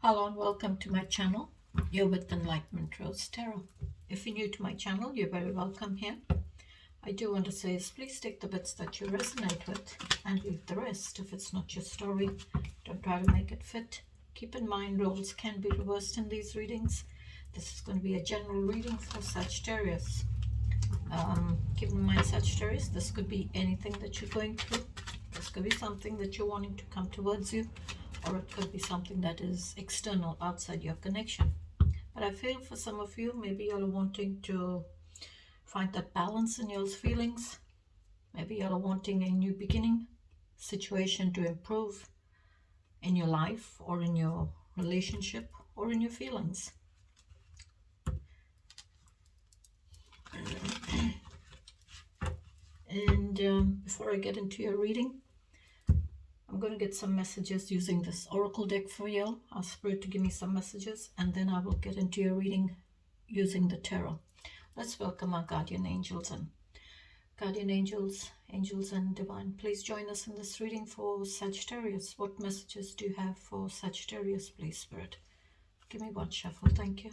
Hello and welcome to my channel. You're with Enlightenment Rose Tarot. If you're new to my channel, you're very welcome here. I do want to say is please take the bits that you resonate with and leave the rest. If it's not your story, don't try to make it fit. Keep in mind roles can be reversed in these readings. This is going to be a general reading for Sagittarius. Keep in mind Sagittarius, this could be anything that you're going through. This could be something that you're wanting to come towards you, or it could be something that is external, outside your connection. But I feel for some of you, maybe you're wanting to find that balance in your feelings. Maybe you're wanting a new beginning, situation to improve in your life or in your relationship or in your feelings. And before I get into your reading, I'm going to get some messages using this oracle deck for you. Ask Spirit to give me some messages, and then I will get into your reading using the tarot. Let's welcome our guardian angels and angels and divine. Please join us in this reading for Sagittarius. What messages do you have for Sagittarius, please, Spirit? Give me one shuffle, thank you.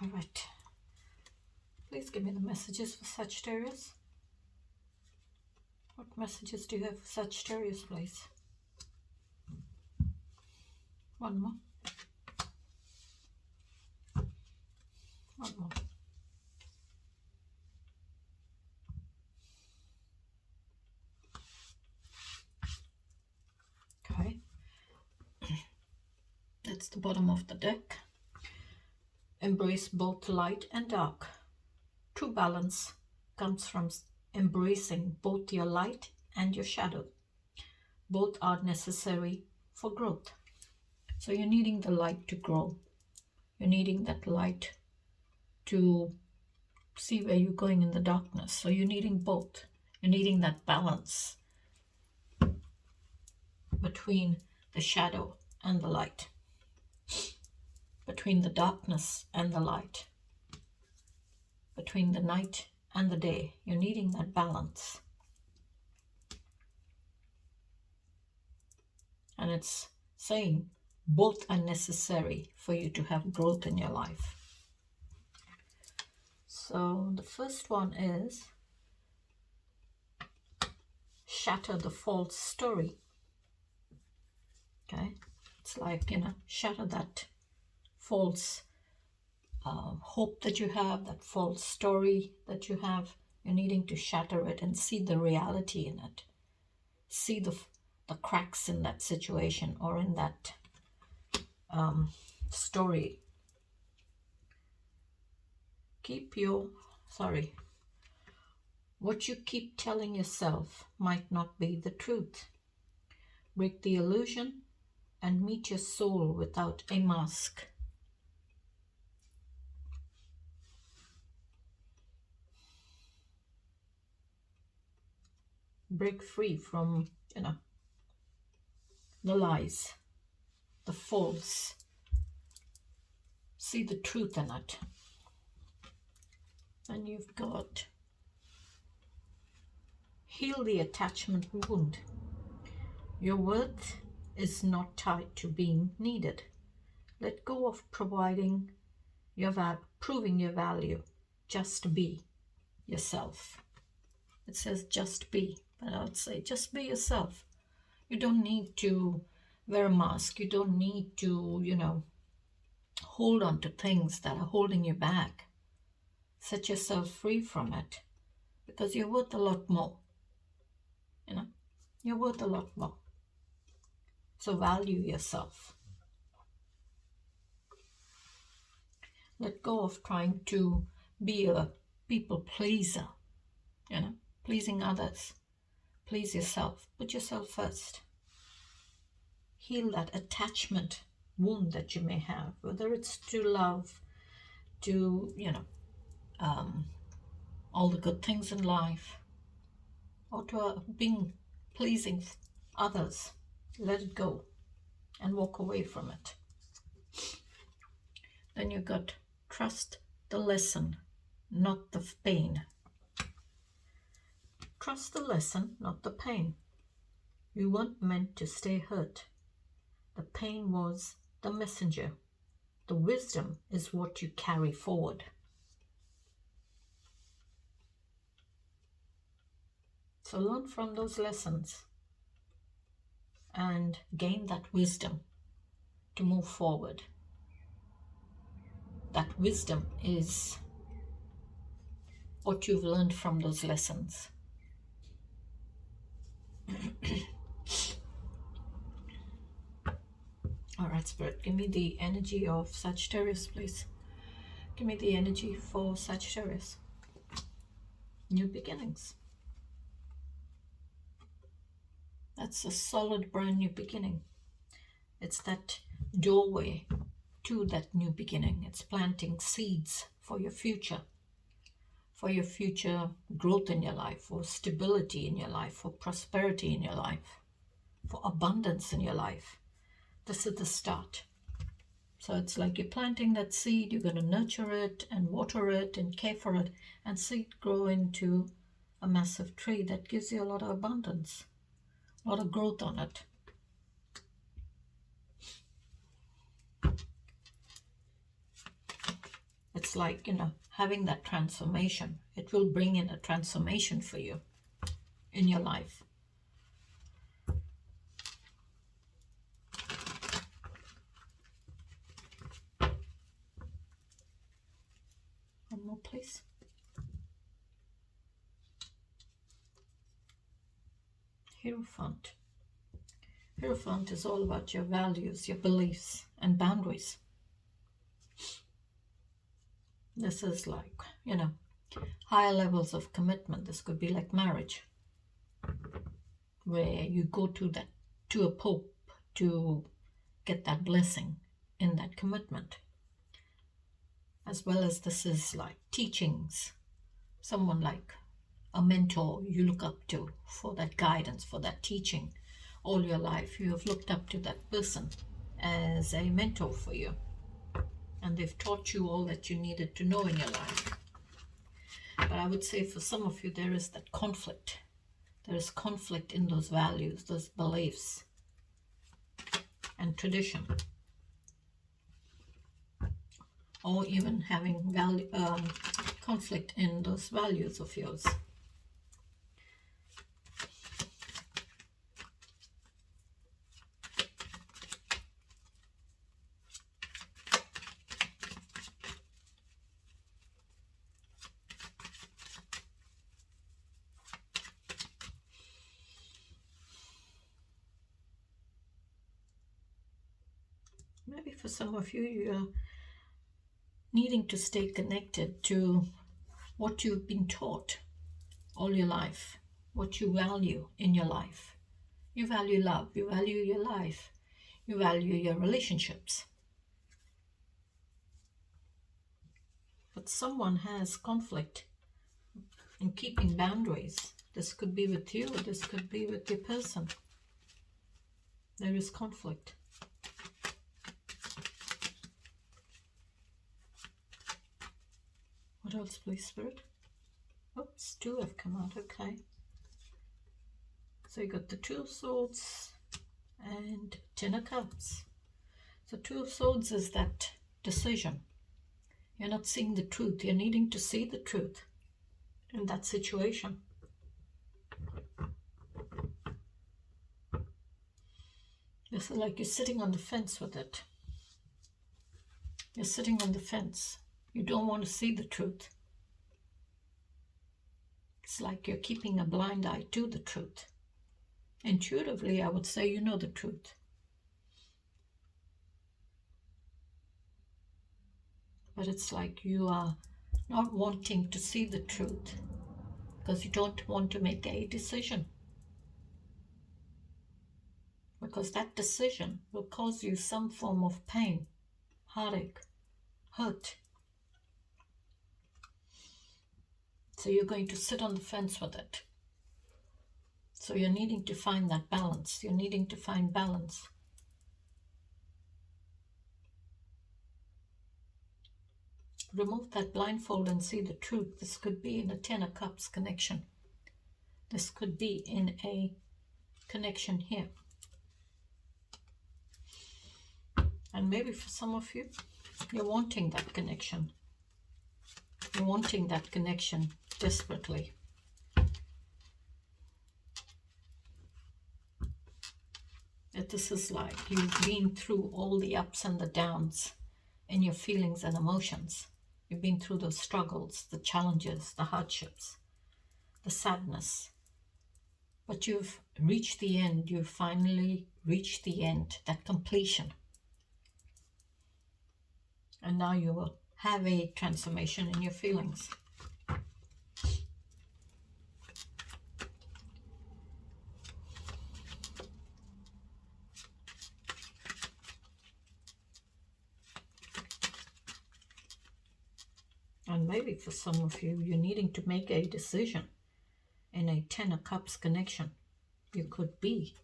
All right. Please give me the messages for Sagittarius. What messages do you have for Sagittarius, please? One more. One more. Okay. That's the bottom of the deck. Embrace both light and dark. True balance comes from embracing both your light and your shadow. Both are necessary for growth. So you're needing the light to grow. You're needing that light to see where you're going in the darkness. So you're needing both. You're needing that balance between the shadow and the light, between the darkness and the light, between the night and the day. You're needing that balance. And it's saying both are necessary for you to have growth in your life. So the first one is shatter the false story. Okay, it's like, shatter that false hope that you have, that false story that you have. You're needing to shatter it and see the reality in it. See the cracks in that situation or in that story. What you keep telling yourself might not be the truth. Break the illusion and meet your soul without a mask. Break free from, the lies, the false. See the truth in it. And you've got heal the attachment wound. Your worth is not tied to being needed. Let go of proving your value. Just be yourself. It says just be, but I would say just be yourself. You don't need to wear a mask. You don't need to, hold on to things that are holding you back. Set yourself free from it, because you're worth a lot more. You're worth a lot more. So value yourself. Let go of trying to be a people pleaser, pleasing others. Please yourself. Put yourself first. Heal that attachment wound that you may have, whether it's to love, to, all the good things in life, or to being pleasing others. Let it go and walk away from it. Then you got trust the lesson, not the pain. Trust the lesson, not the pain. You weren't meant to stay hurt. The pain was the messenger. The wisdom is what you carry forward. So learn from those lessons and gain that wisdom to move forward. That wisdom is what you've learned from those lessons. All right, Spirit, give me the energy of Sagittarius, please. Give me the energy for Sagittarius. New beginnings. That's a solid brand new beginning. It's that doorway to that new beginning. It's planting seeds for your future growth in your life, for stability in your life, for prosperity in your life, for abundance in your life. This is the start. So it's like you're planting that seed, you're going to nurture it and water it and care for it and see it grow into a massive tree that gives you a lot of abundance, a lot of growth on it. It's like, having that transformation. It will bring in a transformation for you in your life. One more, please. Hierophant. Hierophant is all about your values, your beliefs, and boundaries. This is like, higher levels of commitment. This could be like marriage, where you go to a pope to get that blessing in that commitment. As well as this is like teachings, someone like a mentor you look up to for that guidance, for that teaching. All your life you have looked up to that person as a mentor for you, and they've taught you all that you needed to know in your life. But I would say for some of you there is that conflict. There is conflict in those values, those beliefs and tradition, or even having conflict in those values of yours. Maybe for some of you, you're needing to stay connected to what you've been taught all your life, what you value in your life. You value love, you value your life, you value your relationships. But someone has conflict in keeping boundaries. This could be with you, this could be with your person. There is conflict. What else, please, Spirit? Oops, 2 have come out, okay. So you got the 2 of Swords and 10 of Cups. So 2 of Swords is that decision. You're not seeing the truth. You're needing to see the truth in that situation. This is like you're sitting on the fence with it. You're sitting on the fence. You don't want to see the truth. It's like you're keeping a blind eye to the truth. Intuitively, I would say you know the truth. But it's like you are not wanting to see the truth because you don't want to make a decision, because that decision will cause you some form of pain, heartache, hurt. So you're going to sit on the fence with it. So you're needing to find that balance. You're needing to find balance. Remove that blindfold and see the truth. This could be in a Ten of Cups connection. This could be in a connection here. And maybe for some of you, you're wanting that connection. You're wanting that connection desperately. That this is like you've been through all the ups and the downs in your feelings and emotions. You've been through those struggles, the challenges, the hardships, the sadness. But you've reached the end. You've finally reached the end, that completion. And now you will have a transformation in your feelings. And maybe for some of you, you're needing to make a decision in a Ten of Cups connection. You could be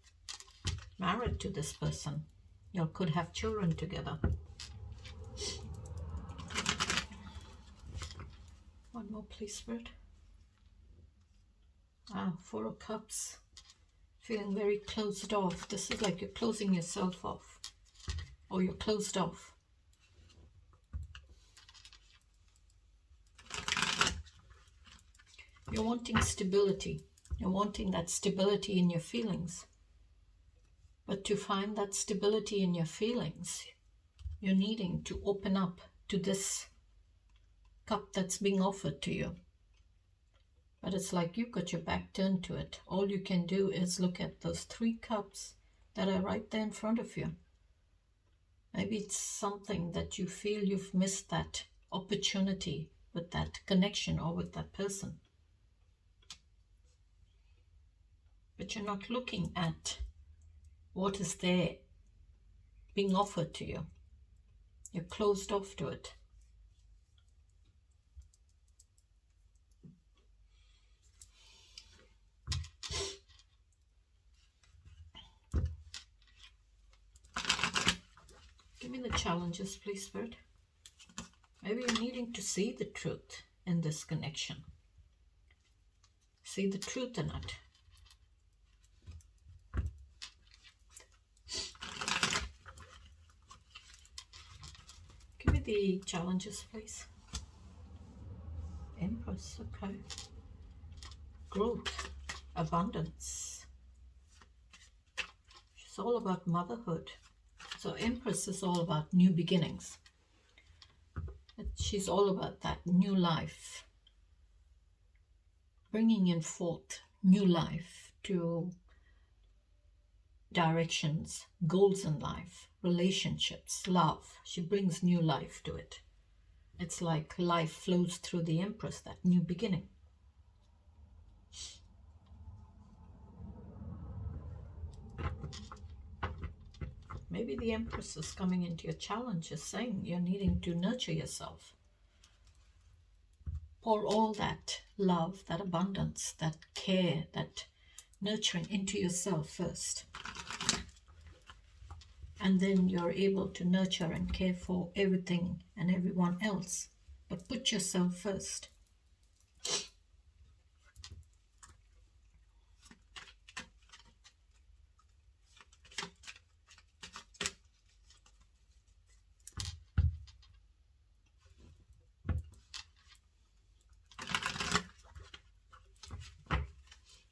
married to this person. You could have children together. One more, please, Spirit. Four of Cups. Feeling very closed off. This is like you're closing yourself off. Or you're closed off. You're wanting stability. You're wanting that stability in your feelings. But to find that stability in your feelings, you're needing to open up to this cup that's being offered to you. But it's like you've got your back turned to it. All you can do is look at those 3 cups that are right there in front of you. Maybe it's something that you feel you've missed that opportunity with that connection or with that person. But you're not looking at what is there being offered to you. You're closed off to it. Give me the challenges, please, Spirit. Maybe you're needing to see the truth in this connection. See the truth in it. Give me the challenges, please. Empress, okay. Growth, abundance. She's all about motherhood. So Empress is all about new beginnings. She's all about that new life. Bringing in forth new life to directions, goals in life, relationships, love. She brings new life to it. It's like life flows through the Empress, that new beginning. Maybe the Empress is coming into your challenge, is saying you're needing to nurture yourself. Pour all that love, that abundance, that care, that nurturing into yourself first. And then you're able to nurture and care for everything and everyone else. But put yourself first.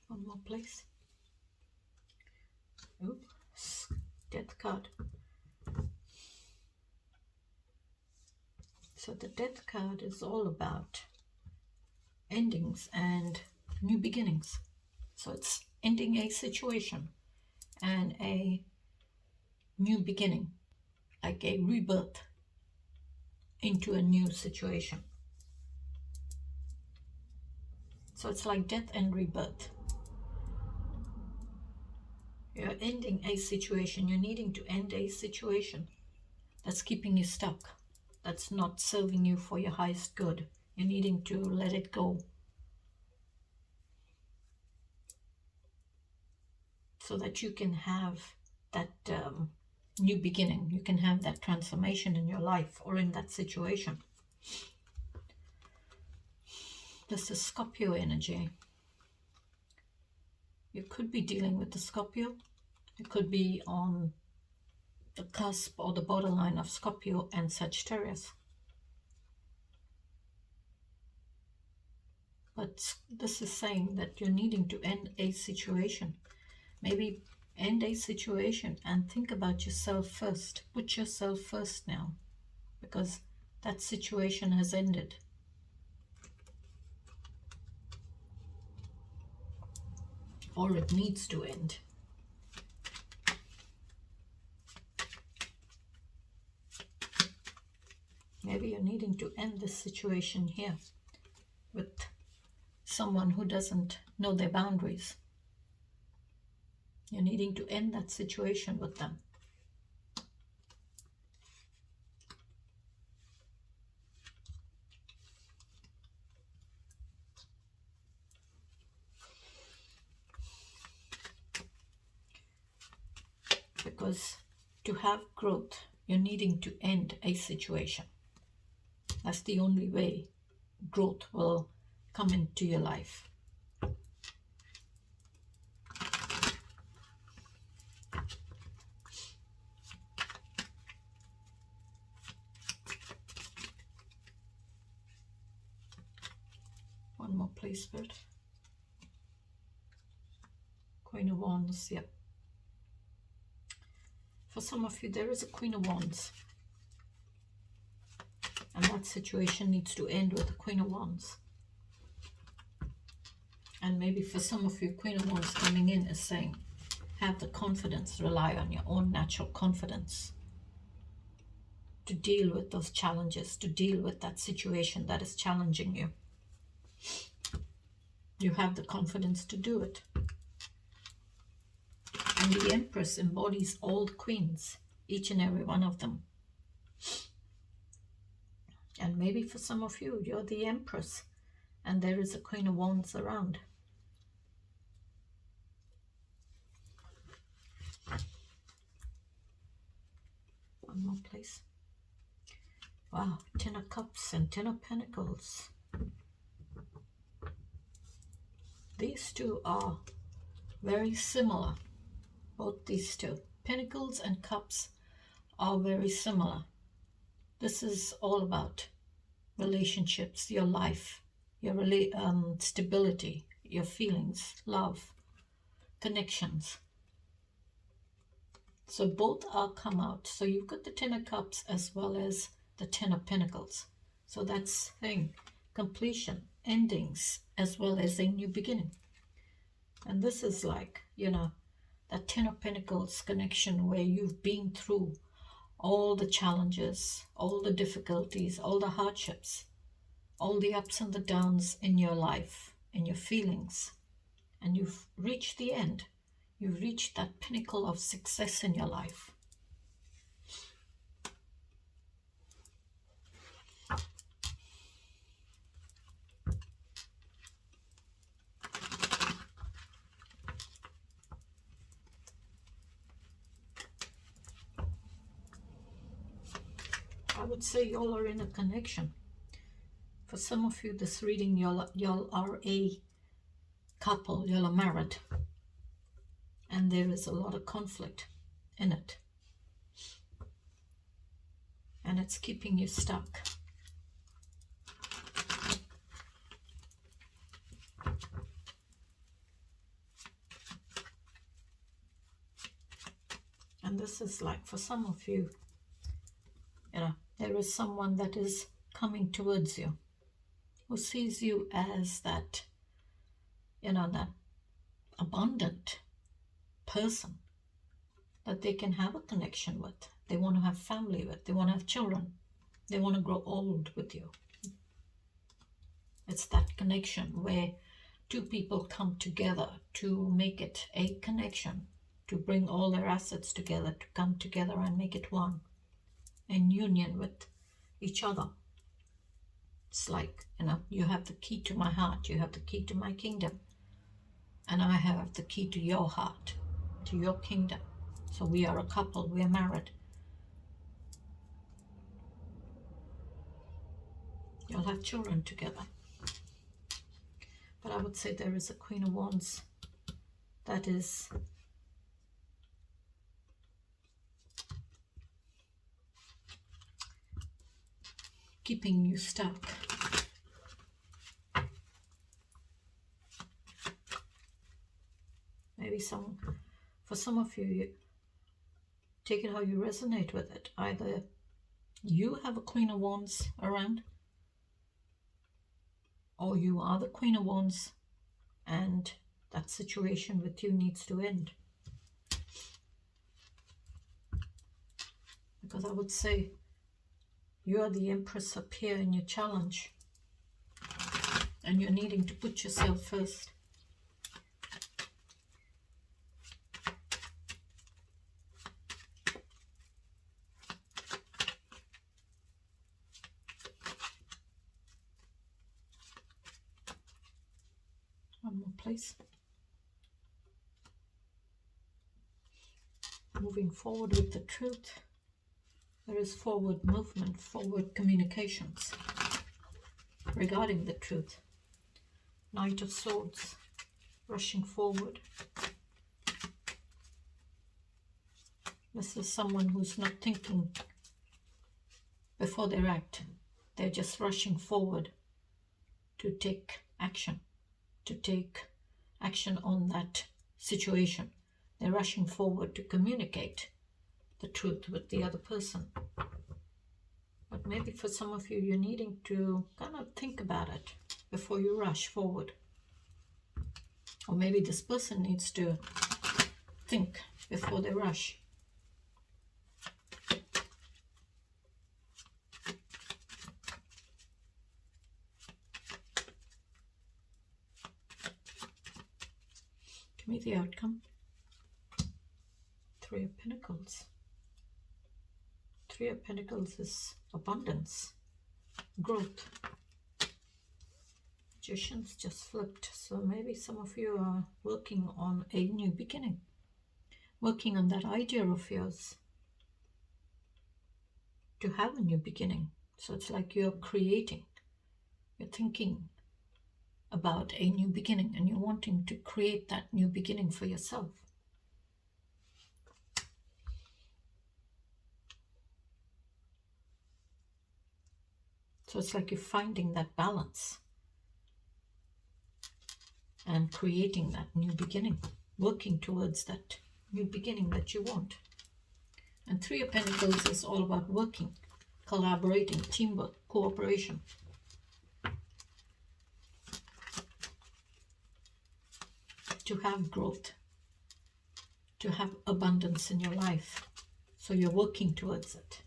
One more, please. Oops, Death card. So the Death card is all about endings and new beginnings. So it's ending a situation and a new beginning, like a rebirth into a new situation. So it's like death and rebirth. You're ending a situation. You're needing to end a situation that's keeping you stuck, that's not serving you for your highest good. You're needing to let it go so that you can have that new beginning. You can have that transformation in your life or in that situation. This is Scorpio energy. You could be dealing with the Scorpio. It could be on the cusp or the borderline of Scorpio and Sagittarius. But this is saying that you're needing to end a situation. Maybe end a situation and think about yourself first. Put yourself first now, because that situation has ended. Or it needs to end. Maybe you're needing to end this situation here with someone who doesn't know their boundaries. You're needing to end that situation with them. Because to have growth, you're needing to end a situation. That's the only way growth will come into your life. One more, please, Spirit. Queen of Wands, yep. For some of you, there is a Queen of Wands. And that situation needs to end with the Queen of Wands. And maybe for some of you, Queen of Wands coming in is saying, have the confidence, rely on your own natural confidence to deal with those challenges, to deal with that situation that is challenging you. You have the confidence to do it. And the Empress embodies all the queens, each and every one of them. And maybe for some of you, you're the Empress and there is a Queen of Wands around. One more, please. Wow, 10 of Cups and 10 of Pentacles. These two are very similar. Both these two, Pentacles and Cups, are very similar. This is all about relationships, your life, your stability, your feelings, love, connections. So both are come out. So you've got the 10 of Cups as well as the 10 of Pentacles. So that's thing, completion, endings, as well as a new beginning. And this is like, you know, that 10 of Pentacles connection where you've been through all the challenges, all the difficulties, all the hardships, all the ups and the downs in your life, in your feelings. And you've reached the end. You've reached that pinnacle of success in your life. I would say y'all are in a connection. For some of you, this reading, y'all are a couple, y'all are married. And there is a lot of conflict in it. And it's keeping you stuck. And this is like, for some of you, you know, there is someone that is coming towards you, who sees you as that, you know, that abundant person that they can have a connection with. They want to have family with. They want to have children. They want to grow old with you. It's that connection where two people come together to make it a connection, to bring all their assets together, to come together and make it one, in union with each other. It's like, you have the key to my heart, you have the key to my kingdom, and I have the key to your heart, to your kingdom. So we are a couple, we are married. You'll have children together. But I would say there is a Queen of Wands that is keeping you stuck. Maybe for some of you, take it how you resonate with it. Either you have a Queen of Wands around, or you are the Queen of Wands and that situation with you needs to end. Because I would say you are the Empress up here in your challenge, and you're needing to put yourself first. One more place. Moving forward with the truth. There is forward movement, forward communications regarding the truth. Knight of Swords, rushing forward. This is someone who's not thinking before they act. They're just rushing forward to take action, on that situation. They're rushing forward to communicate the truth with the other person. But maybe for some of you, you're needing to kind of think about it before you rush forward. Or maybe this person needs to think before they rush. Give me the outcome. Three of Pentacles. Three of Pentacles is abundance, growth. Magicians just flipped. So maybe some of you are working on a new beginning, working on that idea of yours to have a new beginning. So it's like you're creating, you're thinking about a new beginning, and you're wanting to create that new beginning for yourself. So it's like you're finding that balance and creating that new beginning, working towards that new beginning that you want. And Three of Pentacles is all about working, collaborating, teamwork, cooperation. To have growth, to have abundance in your life. So you're working towards it.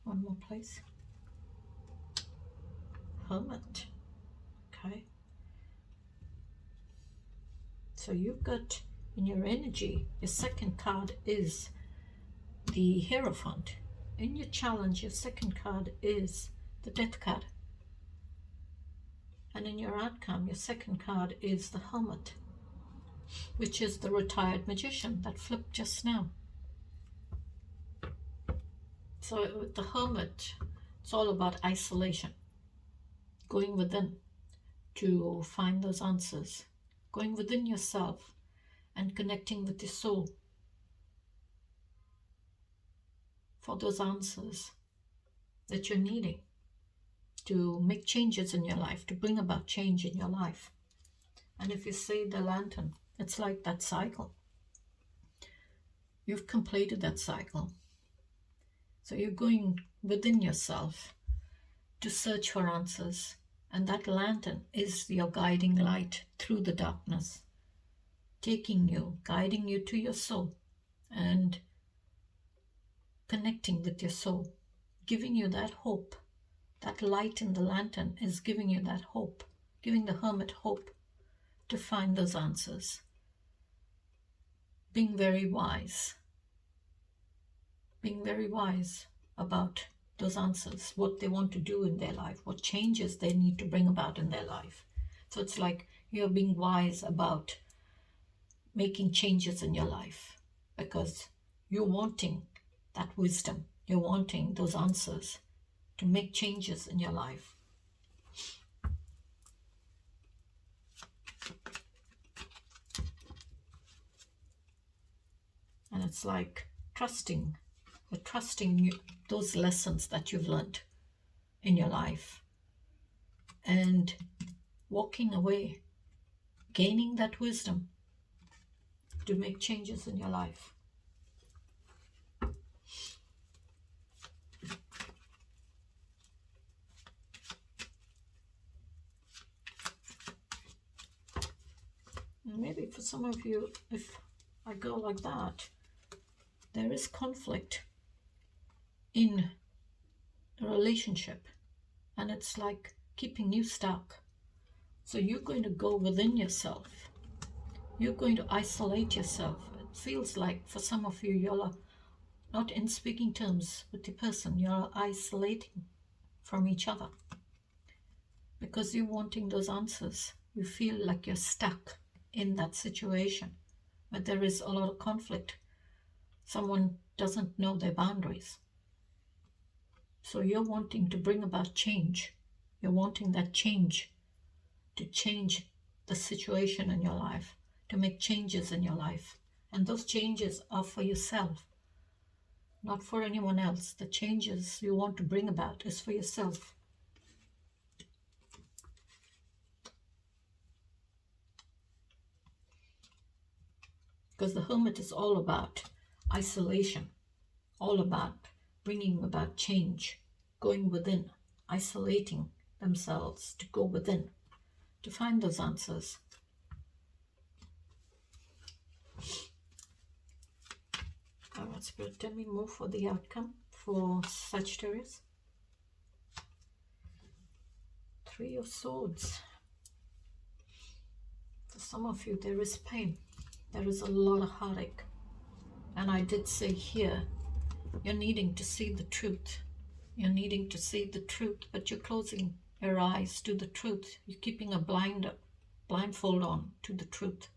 One more place. Hermit. Okay. So you've got in your energy, your second card is the Hierophant. In your challenge, your second card is the Death card. And in your outcome, your second card is the Hermit, which is the retired magician that flipped just now. So with the Hermit, it's all about isolation, going within to find those answers, going within yourself and connecting with your soul for those answers that you're needing to make changes in your life, to bring about change in your life. And if you see the lantern, it's like that cycle. You've completed that cycle. So you're going within yourself to search for answers. And that lantern is your guiding light through the darkness, taking you, guiding you to your soul and connecting with your soul, giving you that hope. That light in the lantern is giving you that hope, giving the Hermit hope to find those answers. Being very wise about those answers, what they want to do in their life, what changes they need to bring about in their life. So it's like you're being wise about making changes in your life because you're wanting that wisdom, you're wanting those answers to make changes in your life. And it's like trusting those lessons that you've learned in your life and walking away, gaining that wisdom to make changes in your life. Maybe for some of you, if I go like that, there is conflict in a relationship and it's like keeping you stuck. So you're going to go within yourself. You're going to isolate yourself. It feels like for some of you, you're not in speaking terms with the person. You're isolating from each other because you're wanting those answers. You feel like you're stuck in that situation, but there is a lot of conflict. Someone doesn't know their boundaries. So you're wanting to bring about change. You're wanting that change to change the situation in your life, to make changes in your life. And those changes are for yourself, not for anyone else. The changes you want to bring about is for yourself. Because the Hermit is all about isolation, all about bringing about change, going within, isolating themselves to go within, to find those answers. All right, Spirit, tell me more for the outcome for Sagittarius. 3 of Swords. For some of you, there is pain. There is a lot of heartache. And I did say here, you're needing to see the truth. You're needing to see the truth, but you're closing your eyes to the truth. You're keeping a blindfold on to the truth.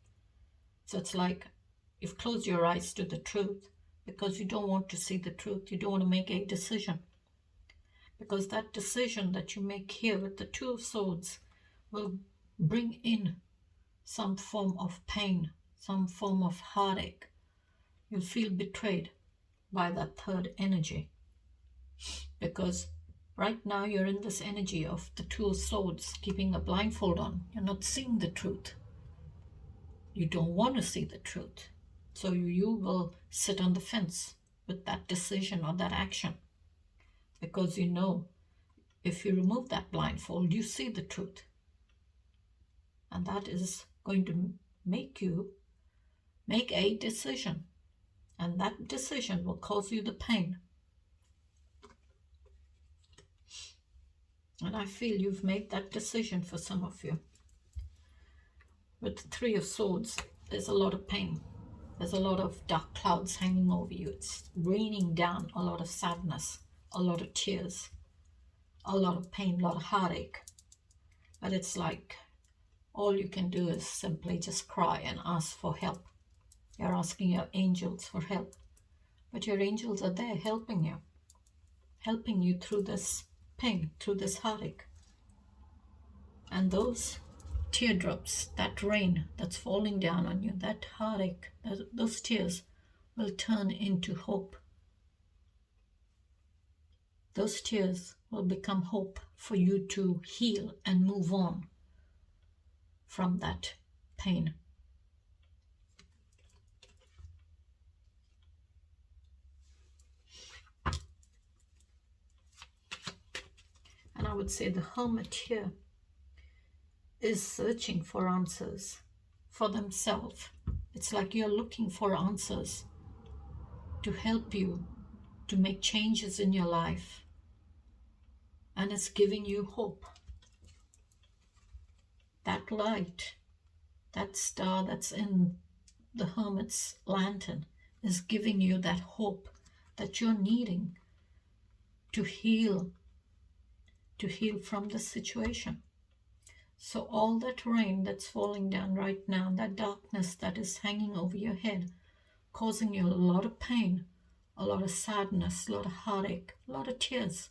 So it's like you've closed your eyes to the truth because you don't want to see the truth. You don't want to make a decision. Because that decision that you make here with the 2 of Swords will bring in some form of pain, some form of heartache. You'll feel betrayed by that third energy. Because right now you're in this energy of the 2 of Swords, keeping a blindfold on. You're not seeing the truth. You don't want to see the truth. So you will sit on the fence with that decision or that action. Because you know, if you remove that blindfold, you see the truth. And that is going to make you make a decision. And that decision will cause you the pain. And I feel you've made that decision for some of you. With the 3 of Swords, there's a lot of pain. There's a lot of dark clouds hanging over you. It's raining down a lot of sadness, a lot of tears, a lot of pain, a lot of heartache. But it's like all you can do is simply just cry and ask for help. You're asking your angels for help. But your angels are there helping you through this pain, through this heartache. And those teardrops, that rain that's falling down on you, that heartache, those tears will turn into hope. Those tears will become hope for you to heal and move on from that pain. And I would say the Hermit here is searching for answers for themselves. It's like you're looking for answers to help you to make changes in your life. And it's giving you hope. That light That star that's in the hermit's lantern is giving you that hope that you're needing to heal from the situation. So all that rain that's falling down right now, that darkness that is hanging over your head, causing you a lot of pain, a lot of sadness, a lot of heartache, a lot of tears,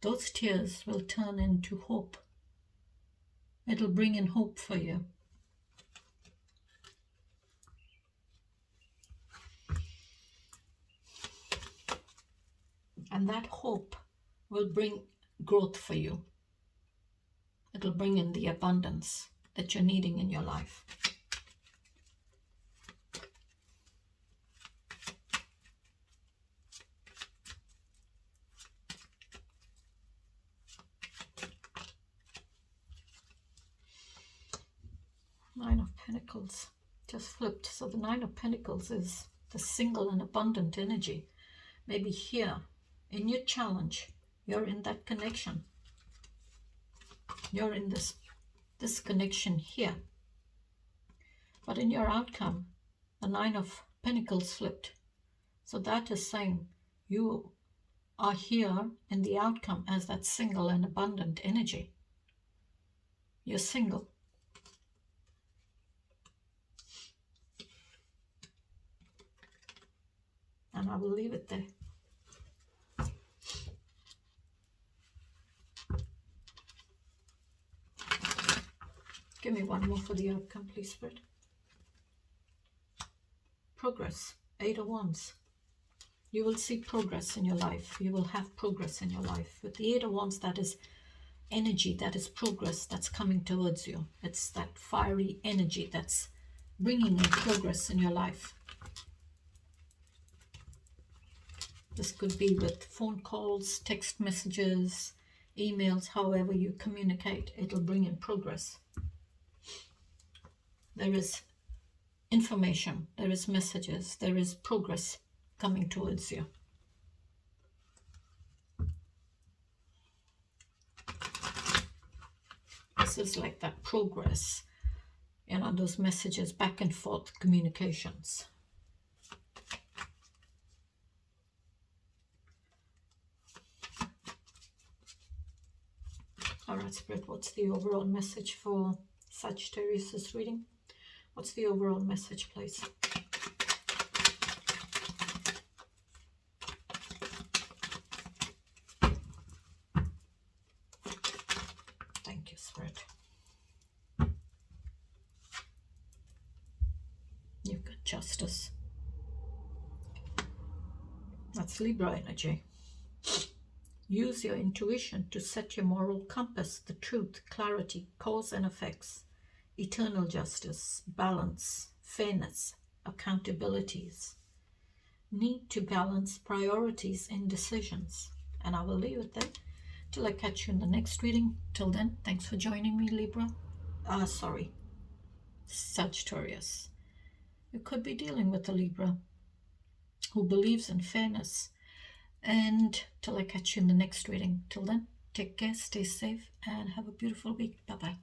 those tears will turn into hope. It'll bring in hope for you. And that hope will bring growth for you. It'll bring in the abundance that you're needing in your life. Nine of Pentacles just flipped. So the Nine of Pentacles is the single and abundant energy. Maybe here in your challenge, you're in that connection. You're in this connection here. But in your outcome, the Nine of Pentacles flipped. So that is saying you are here in the outcome as that single and abundant energy. You're single. And I will leave it there. Give me one more for the outcome, please, Spirit. Progress. 8 of Wands. You will see progress in your life. You will have progress in your life. With the 8 of Wands, that is energy, that is progress that's coming towards you. It's that fiery energy that's bringing in progress in your life. This could be with phone calls, text messages, emails, however you communicate. It'll bring in progress. There is information, there is messages, there is progress coming towards you. This is like that progress, you know, those messages, back and forth communications. All right, Spirit, what's the overall message for Sagittarius' reading? What's the overall message, please? Thank you, Spirit. You've got justice. That's Libra energy. Use your intuition to set your moral compass, the truth, clarity, cause and effects, eternal justice, balance, fairness, accountabilities. Need to balance priorities and decisions. And I will leave it there till I catch you in the next reading. Till then, thanks for joining me, Libra. Sagittarius. You could be dealing with a Libra who believes in fairness. And till I catch you in the next reading. Till then, take care, stay safe, and have a beautiful week. Bye-bye.